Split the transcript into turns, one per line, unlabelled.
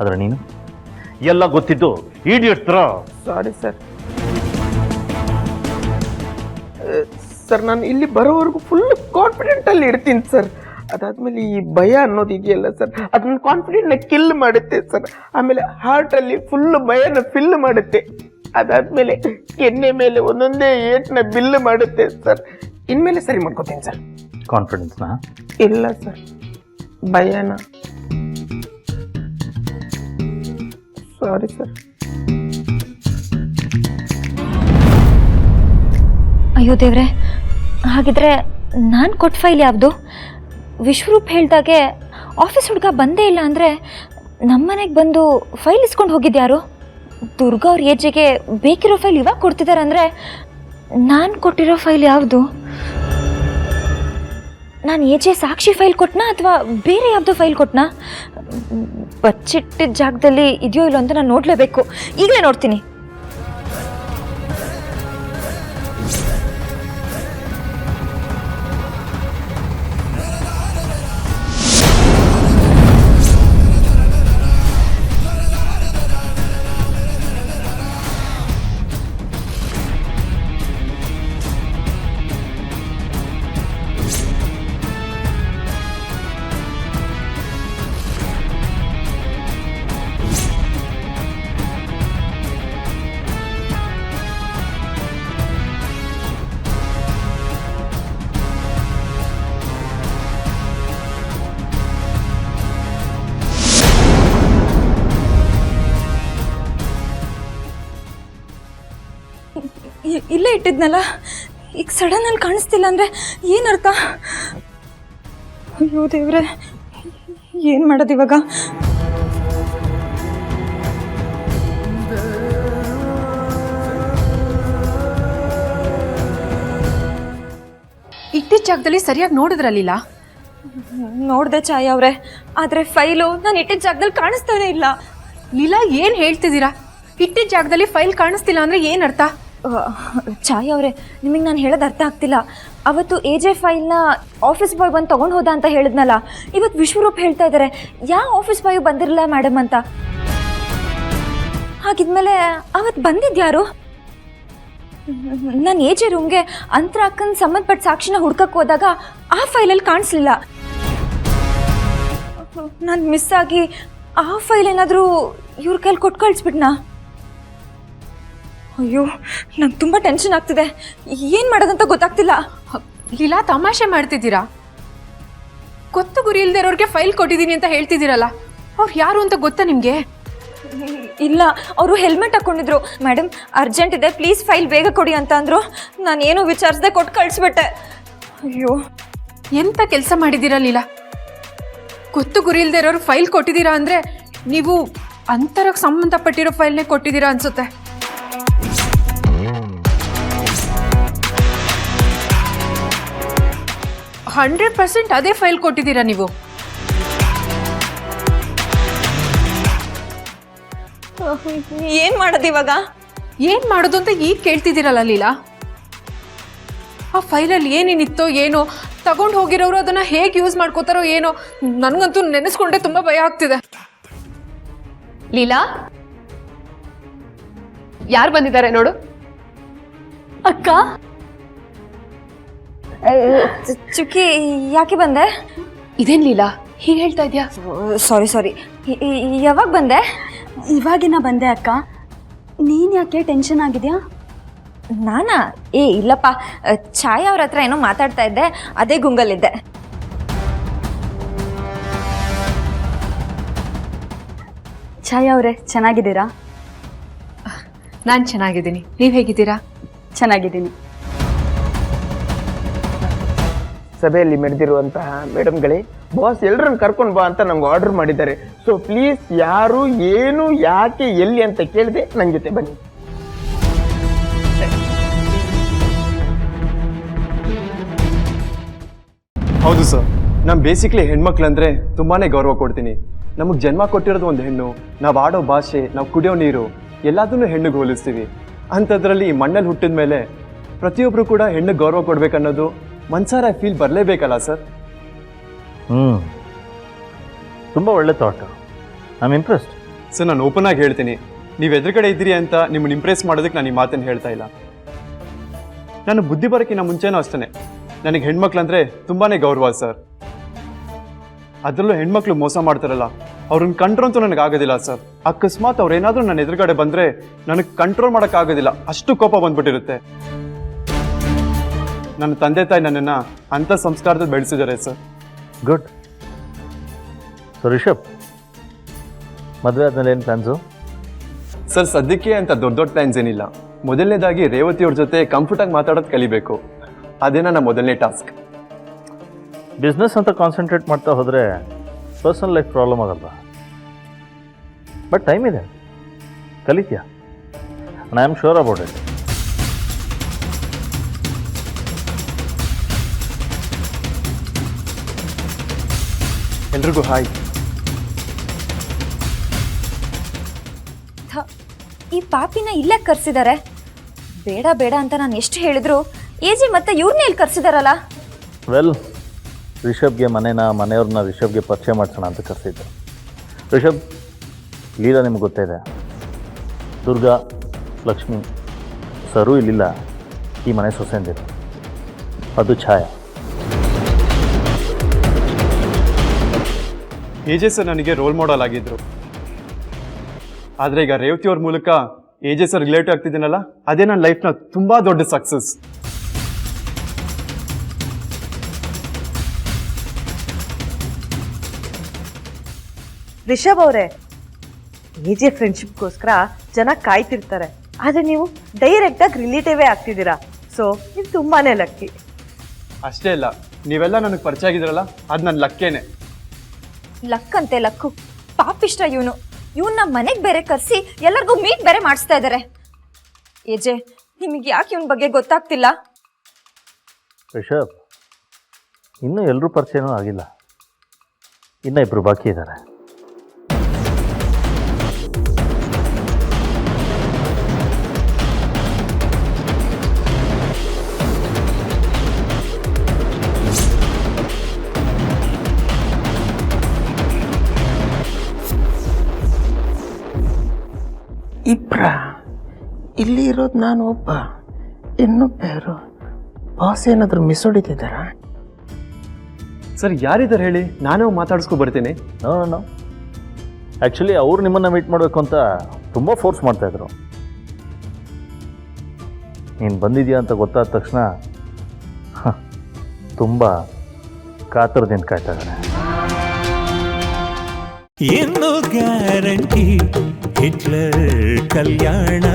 ಆದರೆ ನೀನು ಎಲ್ಲ ಗೊತ್ತಿದ್ದು ಇಡಿಯಟ್ ಥರ.
Sorry sir. ಸರ್ ನಾನು ಇಲ್ಲಿ ಬರೋವರೆಗೂ ಫುಲ್ ಕಾನ್ಫಿಡೆಂಟಲ್ಲಿ ಇರ್ತೀನಿ ಸರ್. ಅದಾದ್ಮೇಲೆ ಈ ಭಯ ಅನ್ನೋದು ಇದೆಯಲ್ಲ ಸರ್, ಅದನ್ನ ಕಾನ್ಫಿಡೆಂಟ್ನ ಕಿಲ್ ಮಾಡುತ್ತೆ ಸರ್. ಆಮೇಲೆ ಹಾರ್ಟಲ್ಲಿ ಫುಲ್ ಭಯನ ಫಿಲ್ ಮಾಡುತ್ತೆ. ಅದಾದ್ಮೇಲೆ ಕೆನ್ನೆ ಮೇಲೆ ಒಂದೊಂದೇ ಏಟ್ನ ಬಿಲ್ ಮಾಡುತ್ತೆ ಸರ್. ಇನ್ಮೇಲೆ ಸರಿ ಮಾಡ್ಕೋತೀನಿ ಸರ್.
ಕಾನ್ಫಿಡೆನ್ಸ್ನ?
ಇಲ್ಲ ಸರ್, ಭಯನ. Sorry sir.
ಅಯ್ಯೋ ದೇವ್ರೆ, ಹಾಗಿದ್ರೆ ನಾನು ಕೊಟ್ಟ ಫೈಲ್ ಯಾವುದು? ವಿಶ್ವರೂಪ್ ಹೇಳ್ದಾಗೆ ಆಫೀಸ್ ಹುಡುಗ ಬಂದೇ ಇಲ್ಲ ಅಂದರೆ ನಮ್ಮನೆಗೆ ಬಂದು ಫೈಲ್ ಇಸ್ಕೊಂಡು ಹೋಗಿದ್ಯಾರು? ದುರ್ಗಾ ಅವ್ರ ಏಜಿಗೆ ಬೇಕಿರೋ ಫೈಲ್ ಇವಾಗ ಕೊಡ್ತಿದ್ದಾರೆ ಅಂದರೆ ನಾನು ಕೊಟ್ಟಿರೋ ಫೈಲ್ ಯಾವುದು? ನಾನು ಏಜೆ ಸಾಕ್ಷಿ ಫೈಲ್ ಕೊಟ್ಟನಾ ಅಥವಾ ಬೇರೆ ಯಾವುದೋ ಫೈಲ್ ಕೊಟ್ಟನಾ? ಬಚ್ಚಿಟ್ಟಿದ್ದ ಜಾಗದಲ್ಲಿ ಇದೆಯೋ ಇಲ್ಲೋ ಅಂತ ನಾನು ನೋಡಲೇಬೇಕು. ಈಗಲೇ ನೋಡ್ತೀನಿ. ಇಲ್ಲೇ ಇಟ್ಟಿದ್ನಲ್ಲ, ಈಗ ಸಡನ್ನಲ್ಲಿ ಕಾಣಿಸ್ತಿಲ್ಲ ಅಂದರೆ ಏನರ್ಥ? ಅಯ್ಯೋ ದೇವ್ರೆ, ಏನು ಮಾಡೋದು ಇವಾಗ?
ಇಟ್ಟಿದ್ದ ಜಾಗದಲ್ಲಿ ಸರಿಯಾಗಿ ನೋಡಿದ್ರಲ್ಲಿಲ್ಲ?
ನೋಡಿದೆ ಛಾಯಾ ಅವರೇ, ಆದರೆ ಫೈಲು ನಾನು ಇಟ್ಟಿದ್ದ ಜಾಗದಲ್ಲಿ ಕಾಣಿಸ್ತಾನೆ ಇಲ್ಲ.
ಲೀಲಾ, ಏನು ಹೇಳ್ತಿದ್ದೀರಾ? ಇಟ್ಟಿದ್ದ ಜಾಗದಲ್ಲಿ ಫೈಲ್ ಕಾಣಿಸ್ತಿಲ್ಲ ಅಂದರೆ ಏನು ಅರ್ಥ?
ಛಾಯಾ ಅವರೇ, ನಿಮಗೆ ನಾನು ಹೇಳೋದು ಅರ್ಥ ಆಗ್ತಿಲ್ಲ. ಅವತ್ತು ಎಜೆ ಫೈಲ್ನ ಆಫೀಸ್ ಬಾಯ್ ಬಂದು ತೊಗೊಂಡು ಹೋದ ಅಂತ ಹೇಳಿದ್ನಲ್ಲ, ಇವತ್ತು ವಿಶ್ವರೂಪ್ ಹೇಳ್ತಾ ಇದ್ದಾರೆ ಯಾವ ಆಫೀಸ್ ಬಾಯ್ ಬಂದಿರಲಿಲ್ಲ ಮೇಡಮ್ ಅಂತ. ಹಾಗಿದ್ಮೇಲೆ ಅವತ್ತು ಬಂದಿದ್ಯಾರು? ನಾನು ಎಜೆ ರೂಮ್ಗೆ ಅಂತರ ಅಕ್ಕನ ಸಂಬಂಧಪಟ್ಟ ಸಾಕ್ಷಿನ ಹುಡ್ಕಕ್ಕೆ ಹೋದಾಗ ಆ ಫೈಲಲ್ಲಿ ಕಾಣಿಸ್ಲಿಲ್ಲ. ನಾನು ಮಿಸ್ ಆಗಿ ಆ ಫೈಲ್ ಏನಾದರೂ ಇವ್ರ ಕೈಲಿ ಕೊಟ್ಟು ಕಳಿಸ್ಬಿಟ್ನಾ? ಅಯ್ಯೋ, ನಂಗೆ ತುಂಬ ಟೆನ್ಷನ್ ಆಗ್ತಿದೆ. ಏನು ಮಾಡೋದಂತ ಗೊತ್ತಾಗ್ತಿಲ್ಲ.
ಲೀಲಾ, ತಮಾಷೆ ಮಾಡ್ತಿದ್ದೀರಾ? ಗೊತ್ತು ಗುರಿ ಇಲ್ಲದೆ ಇರೋರಿಗೆ ಫೈಲ್ ಕೊಟ್ಟಿದ್ದೀನಿ ಅಂತ ಹೇಳ್ತಿದ್ದೀರಲ್ಲ, ಅವ್ರು ಯಾರು ಅಂತ ಗೊತ್ತಾ ನಿಮಗೆ?
ಇಲ್ಲ, ಅವರು ಹೆಲ್ಮೆಟ್ ಹಾಕ್ಕೊಂಡಿದ್ರು. ಮೇಡಮ್ ಅರ್ಜೆಂಟ್ ಇದೆ, ಪ್ಲೀಸ್ ಫೈಲ್ ಬೇಗ ಕೊಡಿ ಅಂತ ಅಂದರು. ನಾನು ಏನೂ ವಿಚಾರಿಸದೆ ಕೊಟ್ಟು ಕಳಿಸ್ಬಿಟ್ಟೆ. ಅಯ್ಯೋ,
ಎಂಥ ಕೆಲಸ ಮಾಡಿದ್ದೀರಾ ಲೀಲಾ? ಗೊತ್ತು ಗುರಿ ಇಲ್ಲದೆ ಇರೋರು ಫೈಲ್ ಕೊಟ್ಟಿದ್ದೀರಾ ಅಂದರೆ ನೀವು ಅಂತರಕ್ಕೆ ಸಂಬಂಧಪಟ್ಟಿರೋ ಫೈಲ್ನೇ ಕೊಟ್ಟಿದ್ದೀರಾ ಅನ್ಸುತ್ತೆ. ಹಂಡ್ರೆಡ್ 100% ಅದೇ ಫೈಲ್ ಕೊಟ್ಟಿದ್ದೀರಾ ನೀವು.
ಏನು ಮಾಡೋದು ಇವಾಗ?
ಏನು ಮಾಡೋದು ಅಂತ ಈಗ ಕೇಳ್ತಿದ್ದೀರಲ್ಲ ಲೀಲಾ? ಆ ಫೈಲಲ್ಲಿ ಏನೇನಿತ್ತೋ ಏನೋ, ತಗೊಂಡು ಹೋಗಿರೋರು ಅದನ್ನು ಹೇಗೆ ಯೂಸ್ ಮಾಡ್ಕೋತಾರೋ ಏನೋ, ನನಗಂತೂ ನೆನೆಸ್ಕೊಂಡ್ರೆ ತುಂಬ ಭಯ ಆಗ್ತಿದೆ.
ಲೀಲಾ, ಯಾರು ಬಂದಿದ್ದಾರೆ ನೋಡು.
ಅಕ್ಕ, ಚುಕ್ಕಿ, ಯಾಕೆ ಬಂದೆ?
ಇದೇನು ಲೀಲಾ ಹೀಗೆ ಹೇಳ್ತಾ ಇದೆಯಾ?
ಸಾರಿ, ಯಾವಾಗ ಬಂದೆ?
ಇವಾಗಿನ ಬಂದೆ ಅಕ್ಕ. ನೀನು ಯಾಕೆ ಟೆನ್ಷನ್ ಆಗಿದೆಯಾ?
ನಾನಾ? ಇಲ್ಲಪ್ಪ, ಛಾಯಾ ಅವ್ರ ಹತ್ರ ಏನೋ ಮಾತಾಡ್ತಾ ಇದ್ದೆ, ಅದೇ ಗುಂಗಲ್ಲಿದ್ದೆ.
ಛಾಯಾ ಅವರೇ, ಚೆನ್ನಾಗಿದ್ದೀರಾ?
ನಾನು ಚೆನ್ನಾಗಿದ್ದೀನಿ, ನೀವು ಹೇಗಿದ್ದೀರಾ?
ಚೆನ್ನಾಗಿದ್ದೀನಿ.
ಸಭೆಯಲ್ಲಿ ಮೆರೆದಿರುವಂತಹ ಮೇಡಮ್ಗಳೇ, ಬಾಸ್ ಎಲ್ಲರನ್ನು ಕರ್ಕೊಂಡು ಬಾ ಅಂತ ನಮ್ಗೆ ಆರ್ಡರ್ ಮಾಡಿದ್ದಾರೆ. ಸೊ ಪ್ಲೀಸ್ ಯಾರು ಏನು ಯಾಕೆ ಎಲ್ಲಿ ಅಂತ ಕೇಳಿದೆ ನನ್ನ ಜೊತೆ ಬನ್ನಿ.
ಹೌದು ಸರ್, ನಾನು ಬೇಸಿಕ್ಲಿ ಹೆಣ್ಮಕ್ಳಂದ್ರೆ ತುಂಬಾ ಗೌರವ ಕೊಡ್ತೀನಿ. ನಮಗೆ ಜನ್ಮ ಕೊಟ್ಟಿರೋದು ಒಂದು ಹೆಣ್ಣು. ನಾವು ಆಡೋ ಭಾಷೆ, ನಾವು ಕುಡಿಯೋ ನೀರು ಎಲ್ಲದನ್ನೂ ಹೆಣ್ಣಿಗೆ ಹೋಲಿಸ್ತೀವಿ. ಅಂಥದ್ರಲ್ಲಿ ಈ ಮಣ್ಣಲ್ಲಿ ಹುಟ್ಟಿದ ಮೇಲೆ ಪ್ರತಿಯೊಬ್ಬರು ಕೂಡ ಹೆಣ್ಣಿಗೆ ಗೌರವ ಕೊಡಬೇಕನ್ನೋದು ಮನ್ಸಾರ ಫೀಲ್ ಬರಲೇಬೇಕಲ್ಲ ಸರ್?
ತುಂಬ ಒಳ್ಳೆ thought. I am impressed.
Sir ನಾನು ಓಪನ್ ಆಗಿ ಹೇಳ್ತೀನಿ, ನೀವು ಎದುರುಗಡೆ ಇದ್ದೀರಿ ಅಂತ ನಿಮ್ಮನ್ನು ಇಂಪ್ರೆಸ್ ಮಾಡೋದಕ್ಕೆ ನಾನು ಈ ಮಾತನ್ನು ಹೇಳ್ತಾ ಇಲ್ಲ. ನಾನು ಬುದ್ಧಿ ಬರೋಕ್ಕಿಂತ ಮುಂಚೆನೂ ಅಷ್ಟೇ ನನಗೆ ಹೆಣ್ಮಕ್ಳಂದ್ರೆ ತುಂಬಾ ಗೌರವ ಸರ್. ಅದರಲ್ಲೂ ಹೆಣ್ಮಕ್ಳು ಮೋಸ ಮಾಡ್ತಾರಲ್ಲ, ಅವ್ರನ್ನ ಕಂಟ್ರೋಲ್ ಅಂತೂ ನನಗೆ ಆಗೋದಿಲ್ಲ ಸರ್. ಅಕಸ್ಮಾತ್ ಅವ್ರೇನಾದರೂ ನನ್ನ ಎದುರುಗಡೆ ಬಂದರೆ ನನಗೆ ಕಂಟ್ರೋಲ್ ಮಾಡೋಕ್ಕಾಗೋದಿಲ್ಲ, ಅಷ್ಟು ಕೋಪ ಬಂದ್ಬಿಟ್ಟಿರುತ್ತೆ. ನನ್ನ ತಂದೆ ತಾಯಿ ನನ್ನನ್ನು ಅಂಥ ಸಂಸ್ಕಾರದಲ್ಲಿ ಬೆಳೆಸಿದ್ದಾರೆ ಸರ್.
ಗುಡ್. ಸೊ ರಿಷಬ್, ಮದುವೆ ಆದಮೇಲೆ ಏನು ಪ್ಲ್ಯಾನ್ಸು?
ಸರ್ ಸದ್ಯಕ್ಕೆ ಅಂತ ದೊಡ್ಡ ದೊಡ್ಡ ಪ್ಲ್ಯಾನ್ಸ್ ಏನಿಲ್ಲ. ಮೊದಲನೇದಾಗಿ ರೇವತಿಯವ್ರ ಜೊತೆ ಕಂಫರ್ಟಾಗಿ ಮಾತಾಡೋದು ಕಲಿಬೇಕು. ಅದೇ ನನ್ನ ಮೊದಲನೇ ಟಾಸ್ಕ್.
ಬಿಸ್ನೆಸ್ ಅಂತ ಕಾನ್ಸಂಟ್ರೇಟ್ ಮಾಡ್ತಾ ಹೋದರೆ ಪರ್ಸನಲ್ ಲೈಫ್ ಪ್ರಾಬ್ಲಮ್ ಆಗಲ್ಲ. ಬಟ್ ಟೈಮ್ ಇದೆ, ಕಲಿತೀಯಾ. I am sure about it.
ಎಲ್ರಿಗೂ ಹಾಯ್.
ಈ ಪಾಪಿನ ಇಲ್ಲೇ ಕರ್ಸಿದ್ದಾರೆ. ಬೇಡ ಬೇಡ ಅಂತ ನಾನು ಎಷ್ಟು ಹೇಳಿದ್ರು ಏಜಿ ಮತ್ತೆ ಇವ್ರನ್ನೇ ಇಲ್ಲಿ ಕರ್ಸಿದಾರಲ್ಲ.
ವೆಲ್, ರಿಷಬ್ಗೆ ಮನೆಯವ್ರನ್ನ ರಿಷಬ್ಗೆ ಪರಿಚಯ ಮಾಡಿಸೋಣ ಅಂತ ಕರೆಸಿದ್ದು. ರಿಷಬ್, ಲೀಲಾ ನಿಮ್ಗೆ ಗೊತ್ತಿದೆ. ದುರ್ಗಾ, ಲಕ್ಷ್ಮಿ, ಸರು ಇಲ್ಲಿಲ್ಲ, ಈ ಮನೆ ಸೊಸೆಂದಿರು. ಅದು ಛಾಯಾ.
ಎಜೆ ಸರ್ ನನಗೆ ರೋಲ್ ಮಾಡೆಲ್ ಆಗಿದ್ರು. ಆದರೆ ಈಗ ರೇವತಿಯವ್ರ ಮೂಲಕ ಎಜೆ ಸರ್ ರಿಲೇಟಿವ್ ಆಗ್ತಿದ್ದೀನಲ್ಲ, ಅದೇ ನನ್ನ ಲೈಫ್ನ ತುಂಬ ದೊಡ್ಡ ಸಕ್ಸಸ್.
ರಿಷಬ್ ಅವರೇ, ಎಜೆ ಫ್ರೆಂಡ್ಶಿಪ್ಗೋಸ್ಕರ ಜನ ಕಾಯ್ತಿರ್ತಾರೆ, ಆದರೆ ನೀವು ಡೈರೆಕ್ಟಾಗಿ ರಿಲೇಟಿವೇ ಆಗ್ತಿದ್ದೀರಾ. ಸೊ ನೀವು ತುಂಬಾನೇ ಲಕ್ಕಿ.
ಅಷ್ಟೇ ಅಲ್ಲ, ನೀವೆಲ್ಲ ನನಗೆ ಪರಿಚಯ ಆಗಿದ್ರಲ್ಲ, ಅದು ನನ್ನ ಲಕ್ಕೇನೆ.
ಲಕ್ಕಂತೆ ಲಕ್ಕು. ಪಾಪಿಷ್ಟ ಇವನು. ಇವನ್ನ ಮನೆಗೆ ಬೇರೆ ಕರೆಸಿ ಎಲ್ಲರಿಗೂ ಮೀಟ್ ಬೇರೆ ಮಾಡಿಸ್ತಾ ಇದ್ದಾರೆ. ಏಜೆ, ನಿಮಗೆ ಯಾಕೆ ಇವನ ಬಗ್ಗೆ ಗೊತ್ತಾಗ್ತಿಲ್ಲ?
ರಿಷಬ್, ಇನ್ನೂ ಎಲ್ಲರೂ ಪರಿಚಯನೂ ಆಗಿಲ್ಲ. ಇನ್ನೂ ಇಬ್ಬರು ಬಾಕಿ ಇದ್ದಾರೆ.
ಇಬ್ರ ಇಲ್ಲಿ ಇರೋದು ನಾನು ಒಬ್ಬ, ಇನ್ನೊಬ್ಬರು ಬಾಸ್ ಏನಾದರೂ ಮಿಸ್ ಹೊಡಿತಿದ್ದಾರ?
ಸರ್ ಯಾರಿದ್ದಾರೆ ಹೇಳಿ, ನಾನೇ ಮಾತಾಡಿಸ್ಕೊ ಬರ್ತೀನಿ.
ನೋ ಆ್ಯಕ್ಚುಲಿ ಅವ್ರು ನಿಮ್ಮನ್ನು ಮೀಟ್ ಮಾಡಬೇಕು ಅಂತ ತುಂಬ ಫೋರ್ಸ್ ಮಾಡ್ತಾಯಿದ್ರು. ನೀನು ಬಂದಿದ್ಯಾ ಅಂತ ಗೊತ್ತಾದ ತಕ್ಷಣ ತುಂಬ ಕಾತರದಿಂದ ಕಾಯ್ತಾ ಇದ್ದಾರೆ.
ಏನು ಗ್ಯಾರಂಟಿ ಹಿಟ್ಲರ್ ಕಲ್ಯಾಣ